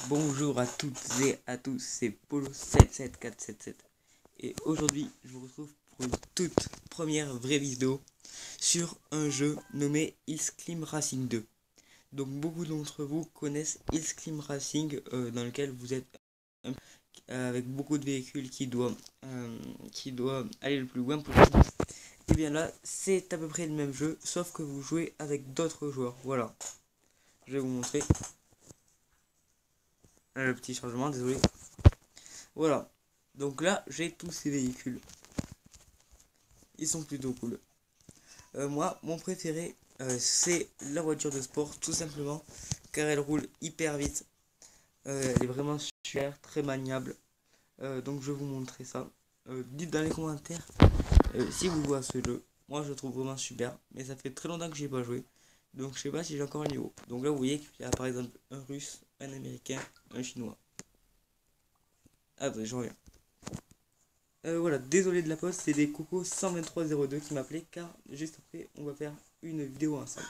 Bonjour à toutes et à tous, c'est Polo77477 et aujourd'hui je vous retrouve pour une toute première vraie vidéo sur un jeu nommé Hillsclimb Racing 2. Donc beaucoup d'entre vous connaissent Hillsclimb Racing dans lequel vous êtes avec beaucoup de véhicules qui doivent aller le plus loin possible. Et bien là c'est à peu près le même jeu sauf que vous jouez avec d'autres joueurs. Voilà, je vais vous montrer. Le petit changement, désolé. Voilà. Donc là, j'ai tous ces véhicules. Ils sont plutôt cool. Moi, mon préféré, c'est la voiture de sport, tout simplement, car elle roule hyper vite. Elle est vraiment super, très maniable. Donc je vais vous montrer ça. Dites dans les commentaires si vous jouez à ce jeu. Moi, je le trouve vraiment super, mais ça fait très longtemps que j'ai pas joué. Donc je sais pas si j'ai encore un niveau. Donc là, vous voyez qu'il y a par exemple un russe, un américain, un chinois. Attendez, je reviens. Voilà, désolé de la pause, c'est des cocos 12302 qui m'appelaient car juste après on va faire une vidéo ensemble.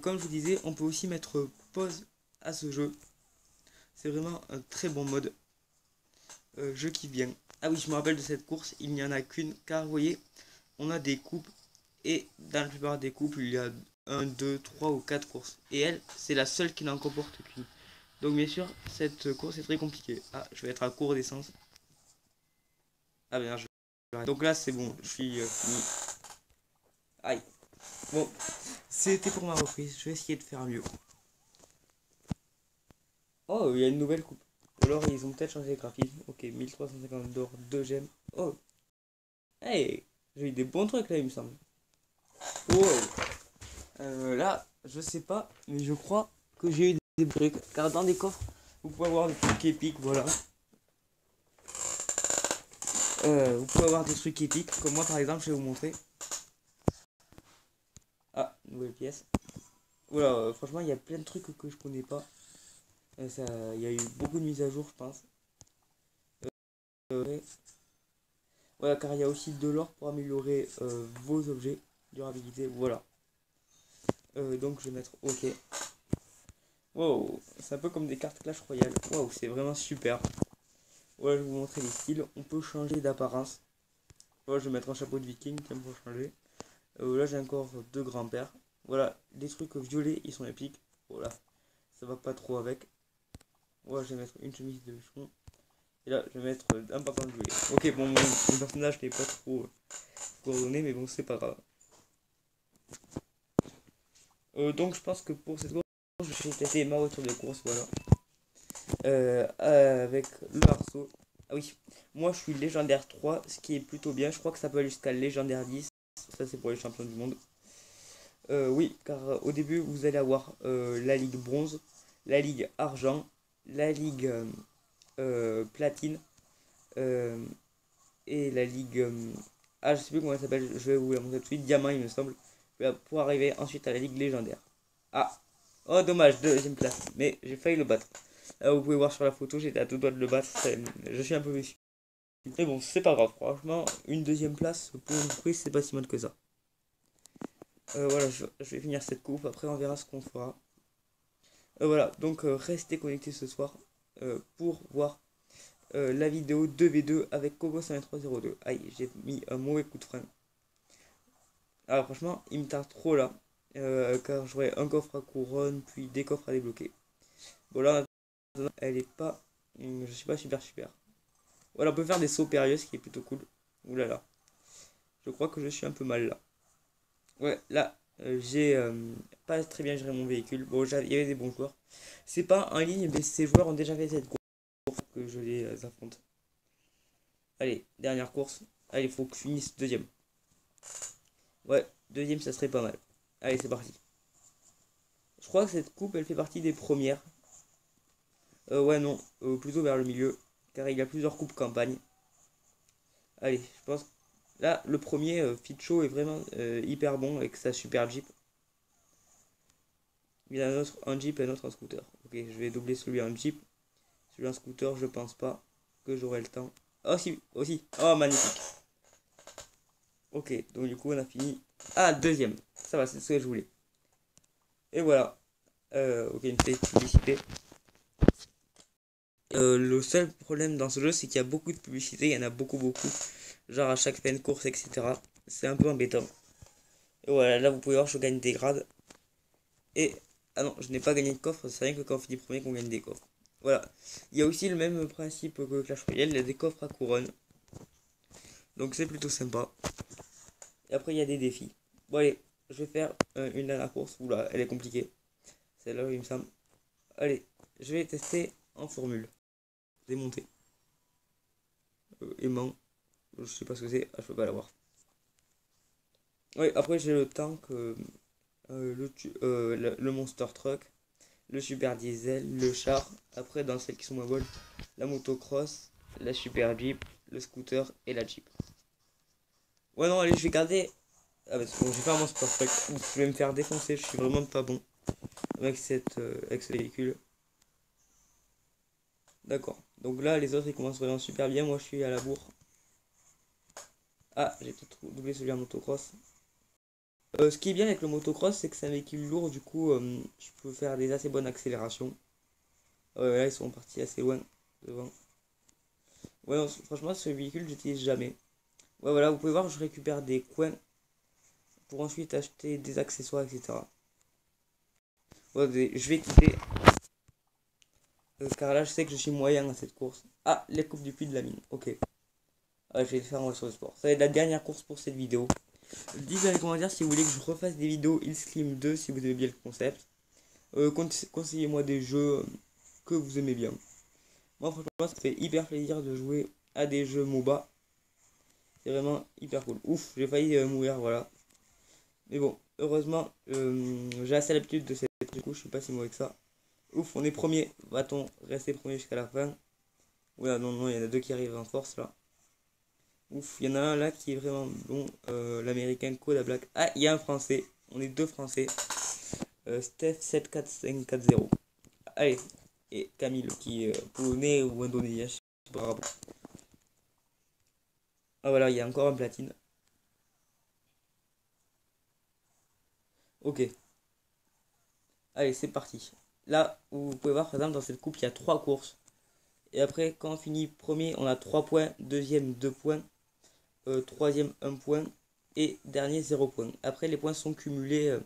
Comme je vous disais, on peut aussi mettre pause à ce jeu. C'est vraiment un très bon mode. Jeu qui vient. Ah oui, je me rappelle de cette course, il n'y en a qu'une car vous voyez, on a des coupes et dans la plupart des coupes il y a 1, 2, 3 ou 4 courses. Et elle, c'est la seule qui n'en comporte qu'une. Donc bien sûr, cette course est très compliquée. Ah, je vais être à court d'essence. Ah bien, donc là c'est bon, je suis fini. Aïe. Bon, c'était pour ma reprise, je vais essayer de faire mieux. Oh, il y a une nouvelle coupe. Ou alors ils ont peut-être changé les graphismes. Ok, 1350 d'or, 2 gemmes. Oh, hey, j'ai eu des bons trucs là il me semble. Oh, là, je sais pas, mais je crois que j'ai eu des trucs. Car dans des coffres, vous pouvez avoir des trucs épiques, voilà. Vous pouvez avoir des trucs épiques, comme moi par exemple, je vais vous montrer. Ah, nouvelle pièce. Voilà, franchement, il y a plein de trucs que je connais pas. Il y a eu beaucoup de mises à jour, je pense. Ouais. Voilà, car il y a aussi de l'or pour améliorer vos objets, durabilité, voilà. Donc je vais mettre OK. Wow, c'est un peu comme des cartes Clash Royale. Wow, c'est vraiment super. Voilà, je vais vous montrer les styles. On peut changer d'apparence. Voilà, je vais mettre un chapeau de viking, tiens, pour changer. Là, j'ai encore deux grands-pères. Voilà, les trucs violets, ils sont épiques. Voilà, ça va pas trop avec. Voilà, je vais mettre une chemise de bûcheron. Et là, je vais mettre un pantalon de violet. Ok, bon, mon personnage n'est pas trop coordonné, mais bon, c'est pas grave. Donc, je pense que pour cette course, je vais tester ma voiture de course, voilà. Avec le arceau. Ah oui, moi je suis légendaire 3, ce qui est plutôt bien. Je crois que ça peut aller jusqu'à légendaire 10. Ça, c'est pour les champions du monde. Oui, car au début, vous allez avoir la ligue bronze, la ligue argent, la ligue platine et la ligue. Ah, je sais plus comment elle s'appelle, je vais vous la montrer tout de suite. Diamant, il me semble. Pour arriver ensuite à la ligue légendaire. Ah, oh, dommage, deuxième place, mais j'ai failli le battre. Vous pouvez voir sur la photo, j'étais à deux doigts de le battre. Je suis un peu déçu. Mais bon, c'est pas grave, franchement, une deuxième place pour une prise, c'est pas si mal que ça. Voilà, je vais finir cette coupe, après on verra ce qu'on fera. Voilà, donc restez connectés ce soir pour voir la vidéo 2v2 avec Coco5302. Aïe, j'ai mis un mauvais coup de frein. Alors franchement, il me tarde trop là, car j'aurai un coffre à couronne, puis des coffres à débloquer. Bon là, elle est pas, je suis pas super. Voilà, on peut faire des sauts périlleux, ce qui est plutôt cool. Ouh là là, je crois que je suis un peu mal là. Ouais, là, j'ai pas très bien géré mon véhicule. Bon, il y avait des bons joueurs. C'est pas en ligne, mais ces joueurs ont déjà fait cette course que je les affronte. Allez, dernière course. Allez, il faut que je finisse deuxième. Ouais, deuxième, ça serait pas mal. Allez, c'est parti. Je crois que cette coupe, elle fait partie des premières. Ouais, non, plutôt vers le milieu, car il y a plusieurs coupes campagne. Allez, je pense. Là, le premier, Fitcho, est vraiment hyper bon avec sa super Jeep. Il y a un autre en Jeep et un autre en scooter. Ok, je vais doubler celui en Jeep. Celui en scooter, je pense pas que j'aurai le temps. Oh si, aussi. Oh, magnifique. Ok, donc du coup, on a fini. Ah, deuxième. Ça va, c'est ce que je voulais. Et voilà. Ok, une petite publicité. Le seul problème dans ce jeu, c'est qu'il y a beaucoup de publicité, il y en a beaucoup. Genre à chaque fin de course, etc. C'est un peu embêtant. Et voilà, là vous pouvez voir, je gagne des grades. Et, ah non, je n'ai pas gagné de coffre, c'est rien que quand on finit premier qu'on gagne des coffres. Voilà. Il y a aussi le même principe que Clash Royale, il y a des coffres à couronne. Donc c'est plutôt sympa. Et après il y a des défis. Bon allez, je vais faire une dernière course. Oula, elle est compliquée. Celle-là, il me semble. Allez, je vais tester en formule. Démonter. Aimant. Je sais pas ce que c'est. Ah, je peux pas l'avoir. Oui, après j'ai le tank, le Monster Truck, le Super Diesel, le char. Après, dans celles qui sont moins bonnes, la motocross, la Super Jeep, le scooter et la Jeep. Ouais, non, allez, je vais garder. Ah, parce que bon, je vais faire mon Monster Truck. Je vais me faire défoncer, je suis vraiment pas bon avec avec ce véhicule. D'accord. Donc là, les autres ils commencent vraiment super bien. Moi, je suis à la bourre. Ah, j'ai peut-être doublé celui en motocross. Ce qui est bien avec le motocross, c'est que c'est un véhicule lourd, du coup, je peux faire des assez bonnes accélérations. Là, ils sont partis assez loin devant. Ouais, non, franchement, ce véhicule, j'utilise jamais. Ouais, voilà, vous pouvez voir, je récupère des coins pour ensuite acheter des accessoires, etc. Ouais, je vais quitter. Car là, je sais que je suis moyen à cette course. Ah, les coupes du puits de la mine. Ok. Je vais le faire en sur le sport. Ça va être la dernière course pour cette vidéo. Dites dans les commentaires si vous voulez que je refasse des vidéos Illscream 2 si vous aimez bien le concept. Conseillez-moi des jeux que vous aimez bien. Moi franchement ça fait hyper plaisir de jouer à des jeux MOBA. C'est vraiment hyper cool. Ouf, j'ai failli mourir, voilà. Mais bon, heureusement, j'ai assez l'habitude de cette du coup, je suis pas si mauvais que ça. Ouf, on est premier. Va-t-on rester premier jusqu'à la fin? Ouais, non, il y en a deux qui arrivent en force là. Ouf, il y en a un là qui est vraiment bon. L'américain Coda Black. Ah, il y a un français. On est deux français. Steph 74540. Allez. Et Camille qui est polonais ou indonésien. Je sais pas. Bravo. Ah voilà, il y a encore un platine. Ok. Allez, c'est parti. Là, vous pouvez voir par exemple dans cette coupe, il y a 3 courses. Et après, quand on finit premier, on a 3 points. Deuxième, 2 points. Troisième, 1 point. Et dernier, 0 point. Après, les points sont cumulés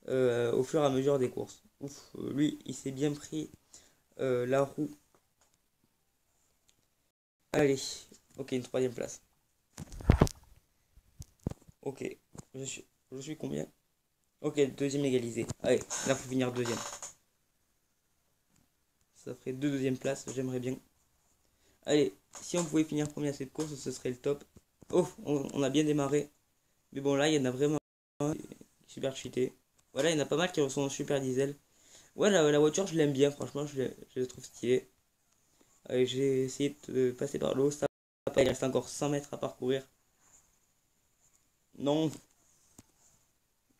au fur et à mesure des courses. Ouf, lui, il s'est bien pris la roue. Allez, ok, une troisième place. Ok, je suis combien? Ok, deuxième égalisé. Allez, là, faut finir deuxième. Ça ferait deux deuxièmes places, j'aimerais bien. Allez, si on pouvait finir premier à cette course, ce serait le top. Oh, on a bien démarré. Mais bon, là, il y en a vraiment super cheaté. Voilà, il y en a pas mal qui sont super diesel. Ouais, la voiture, je l'aime bien, franchement, je la trouve stylée. J'ai essayé de passer par l'eau, ça va pas, il reste encore 100 mètres à parcourir. Non.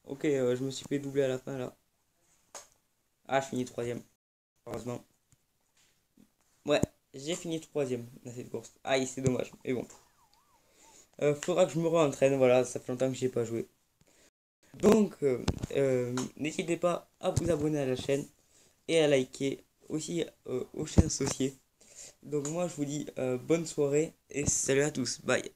Ok, je me suis fait doubler à la fin là. Ah, je finis troisième, heureusement. Ouais, j'ai fini troisième dans cette course. Aïe, c'est dommage, mais bon. Faudra que je me re-entraîne, voilà, ça fait longtemps que j'ai pas joué. Donc, n'hésitez pas à vous abonner à la chaîne et à liker aussi aux chaînes associées. Donc moi je vous dis bonne soirée et salut à tous, bye.